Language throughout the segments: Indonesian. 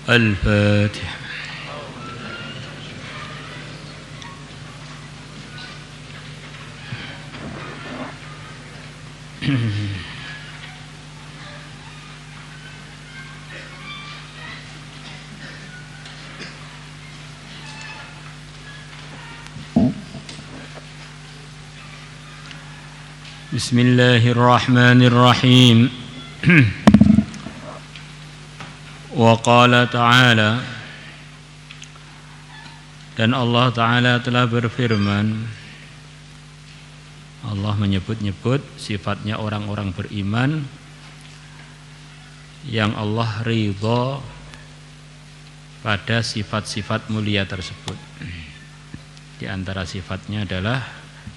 الفاتحة. بسم الله الرحمن الرحيم. وقال تعالى, dan Allah Ta'ala telah berfirman. Allah menyebut-nyebut sifatnya orang-orang beriman yang Allah ridha pada sifat-sifat mulia tersebut. Di antara sifatnya adalah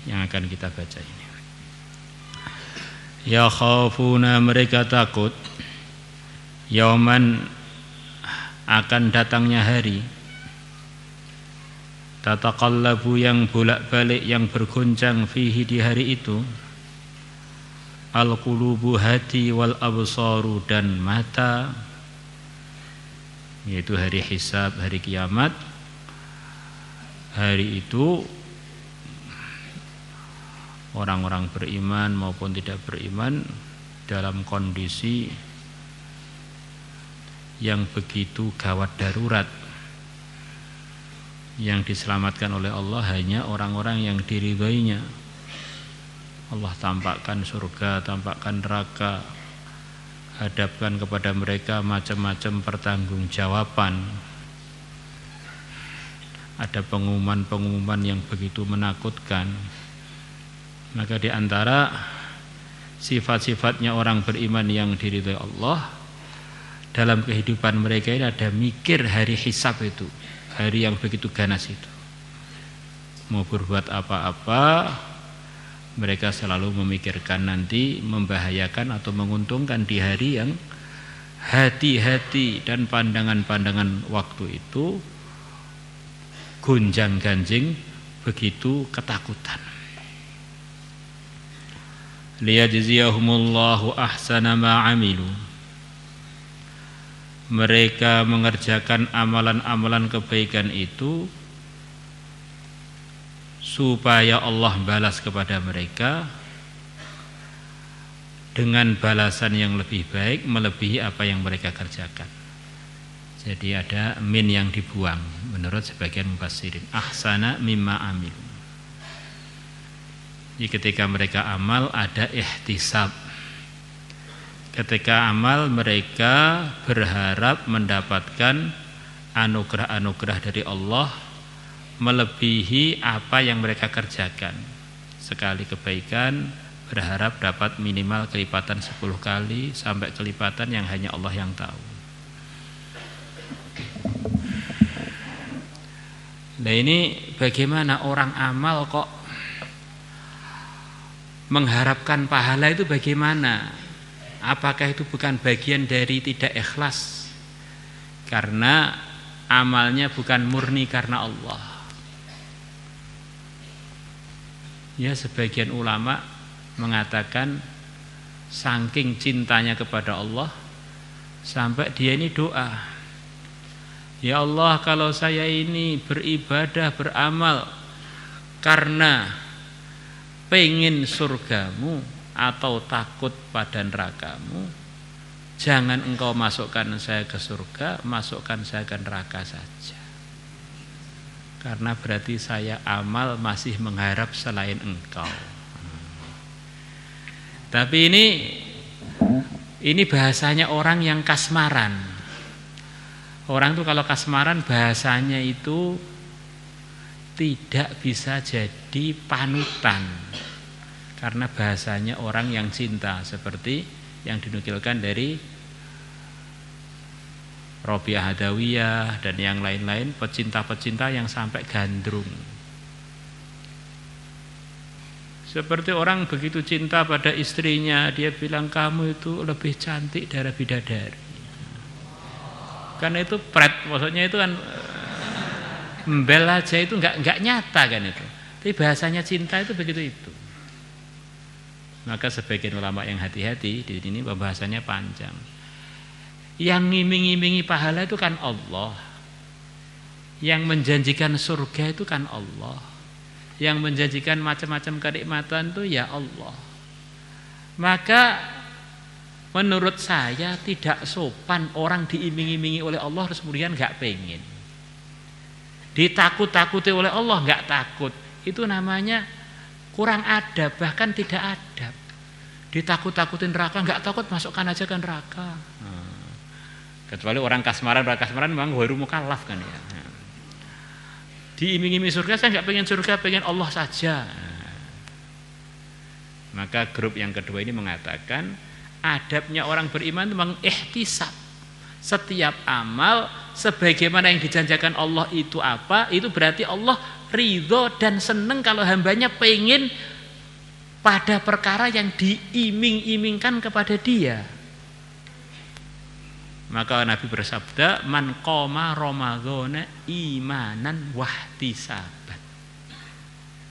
yang akan kita baca ini. Ya khafuna, mereka takut, yauman, akan datangnya hari, tataqallabu, yang bolak-balik, yang bergoncang, fihi, di hari itu, al-qulubu, hati, wal absaru, dan mata, yaitu hari hisab, hari kiamat. Hari itu orang-orang beriman maupun tidak beriman dalam kondisi yang begitu gawat darurat. Yang diselamatkan oleh Allah hanya orang-orang yang diridhoinya. Allah tampakkan surga, tampakkan neraka, hadapkan kepada mereka macam-macam pertanggungjawaban. Ada pengumuman-pengumuman yang begitu menakutkan. Maka di antara sifat-sifatnya orang beriman yang diridhoi Allah, dalam kehidupan mereka ini ada mikir hari hisab itu, hari yang begitu ganas itu. Mau berbuat apa-apa, mereka selalu memikirkan nanti membahayakan atau menguntungkan di hari yang hati-hati dan pandangan-pandangan waktu itu gonjang-ganjing, begitu ketakutan. Liyajziyahumullahu ahsana ma amilu, mereka mengerjakan amalan-amalan kebaikan itu supaya Allah balas kepada mereka dengan balasan yang lebih baik, melebihi apa yang mereka kerjakan. Jadi ada min yang dibuang menurut sebagian mufassirin, ahsana mimma amilu. Jadi ketika mereka amal ada ihtisab. Ketika amal mereka berharap mendapatkan anugerah-anugerah dari Allah melebihi apa yang mereka kerjakan. Sekali kebaikan berharap dapat minimal kelipatan 10 kali sampai kelipatan yang hanya Allah yang tahu. Nah ini bagaimana orang amal kok mengharapkan pahala itu bagaimana? Apakah itu bukan bagian dari tidak ikhlas? Karena amalnya bukan murni karena Allah. Ya, sebagian ulama mengatakan saking cintanya kepada Allah sampai dia ini doa, ya Allah, kalau saya ini beribadah, beramal karena pengen surgamu atau takut pada nerakamu, jangan engkau masukkan saya ke surga, masukkan saya ke neraka saja. Karena berarti saya amal masih mengharap selain engkau. Tapi ini bahasanya orang yang kasmaran. Orang tuh kalau kasmaran bahasanya itu tidak bisa jadi panutan, karena bahasanya orang yang cinta, seperti yang dinukilkan dari Robiah Hadawiyah dan yang lain-lain, pecinta-pecinta yang sampai gandrung. Seperti orang begitu cinta pada istrinya, dia bilang kamu itu lebih cantik dari bidadari. Kan itu pret, maksudnya itu kan embel aja, itu enggak nyata kan itu. Tapi bahasanya cinta itu begitu itu. Maka sebagian ulama yang hati-hati di sini pembahasannya panjang. Yang ngiming-imingi pahala itu kan Allah. Yang menjanjikan surga itu kan Allah. Yang menjanjikan macam-macam kenikmatan itu ya Allah. Maka menurut saya tidak sopan orang diiming-imingi oleh Allah terus kemudian gak pengen. Ditakut-takuti oleh Allah gak takut. Itu namanya kurang adab, bahkan tidak adab. Ditakut-takutin neraka gak takut, masukkan aja ke neraka. Kecuali orang kasmaran memang baru mukallaf kan ya. Diiming-imingi surga, saya gak pengen surga, pengen Allah saja. Maka grup yang kedua ini mengatakan adabnya orang beriman itu memang ihtisab. Setiap amal sebagaimana yang dijanjikan Allah itu apa, itu berarti Allah ridho dan seneng kalau hambanya pengen pada perkara yang diiming-imingkan kepada dia. Maka Nabi bersabda, man qoma ramadhana imanan wahtisaban.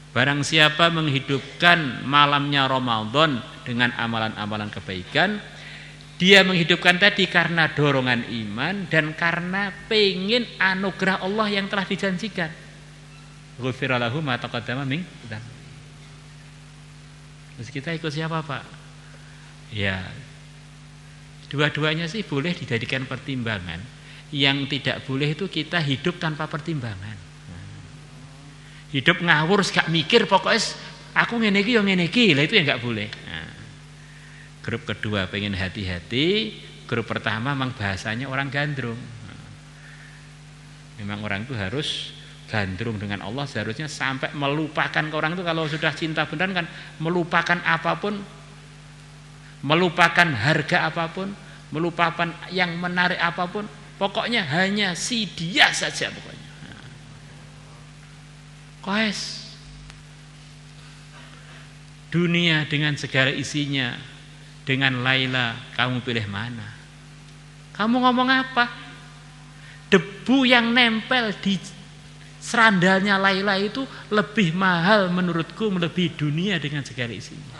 Barang siapa menghidupkan malamnya Ramadan dengan amalan-amalan kebaikan, dia menghidupkan tadi karena dorongan iman dan karena pengen anugerah Allah yang telah dijanjikan. Ghufira lahu ma taqaddama min dzambi. Terus kita ikut siapa, Pak? Ya, dua-duanya sih boleh dijadikan pertimbangan. Yang tidak boleh itu kita hidup tanpa pertimbangan. Hidup ngawur gak mikir, pokoknya aku ngene iki ya ngene iki, lah itu yang gak boleh. Nah, grup kedua pengen hati-hati, grup pertama memang bahasanya orang gandrung. Memang orang itu harus gandrung dengan Allah, seharusnya sampai melupakan ke orang itu kalau sudah cinta beneran kan melupakan apapun, melupakan harga apapun, melupakan yang menarik apapun, pokoknya hanya si dia saja pokoknya. Koes dunia dengan segala isinya, dengan Laila, kamu pilih mana? Kamu ngomong apa? Debu yang nempel di serandalnya Laila itu lebih mahal menurutku melebihi dunia dengan segala isinya.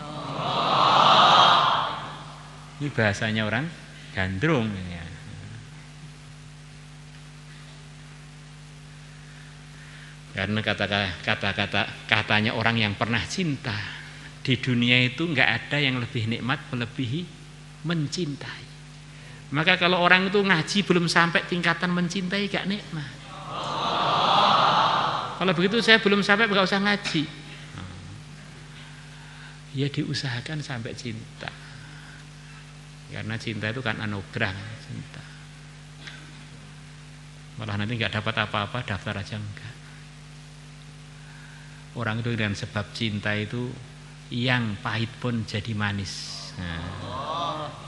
Ini bahasanya orang gandrung ya. Karena katanya orang yang pernah cinta, di dunia itu nggak ada yang lebih nikmat melebihi mencintai. Maka kalau orang itu ngaji belum sampai tingkatan mencintai gak nikmat. Kalau begitu saya belum sampai nggak usah ngaji. Ya diusahakan sampai cinta. Karena cinta itu kan anugerah, cinta. Malah nanti nggak dapat apa-apa, daftar aja enggak. Orang itu dengan sebab cinta itu yang pahit pun jadi manis,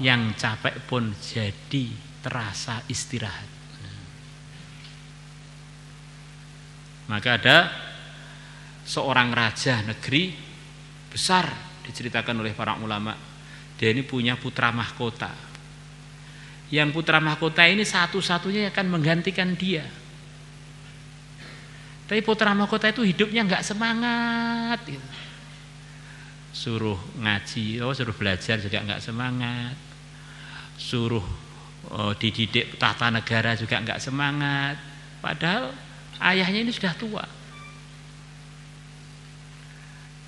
yang capek pun jadi terasa istirahat. Maka ada seorang raja negeri besar, diceritakan oleh para ulama, dia ini punya putra mahkota. Yang putra mahkota ini satu-satunya yang akan menggantikan dia. Tapi putra mahkota itu hidupnya nggak semangat gitu. Suruh ngaji, suruh belajar juga nggak semangat. Suruh dididik tata negara juga nggak semangat. Padahal ayahnya ini sudah tua.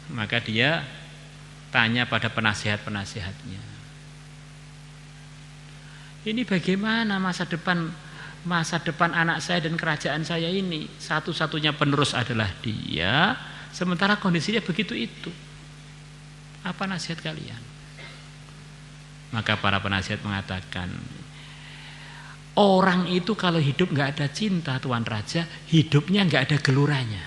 Maka dia tanya pada penasihat-penasihatnya, ini bagaimana masa depan anak saya dan kerajaan saya ini? Satu-satunya penerus adalah dia, sementara kondisinya begitu itu. Apa nasihat kalian? Maka para penasihat mengatakan, orang itu kalau hidup nggak ada cinta, Tuan Raja, hidupnya nggak ada geloranya.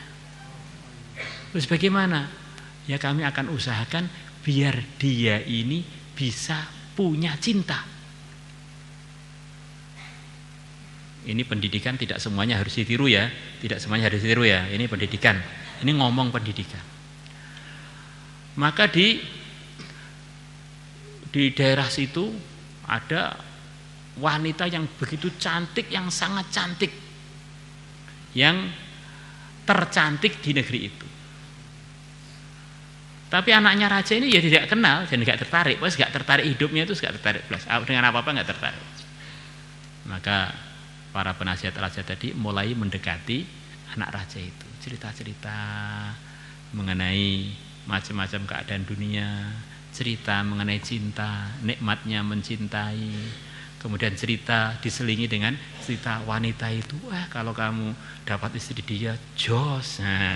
Terus bagaimana? Ya kami akan usahakan biar dia ini bisa punya cinta. Ini pendidikan tidak semuanya harus ditiru ya, tidak semuanya harus ditiru ya. Ini pendidikan, ini ngomong pendidikan. Maka di daerah situ ada wanita yang begitu cantik, yang sangat cantik, yang tercantik di negeri itu. Tapi anaknya raja ini ya tidak kenal dan tidak tertarik, pas nggak tertarik hidupnya itu nggak tertarik plus dengan apa-apa nggak tertarik. Maka para penasihat raja tadi mulai mendekati anak raja itu, cerita-cerita mengenai macam-macam keadaan dunia, cerita mengenai cinta, nikmatnya mencintai, kemudian cerita diselingi dengan cerita wanita itu, wah kalau kamu dapat istri dia jos. Nah,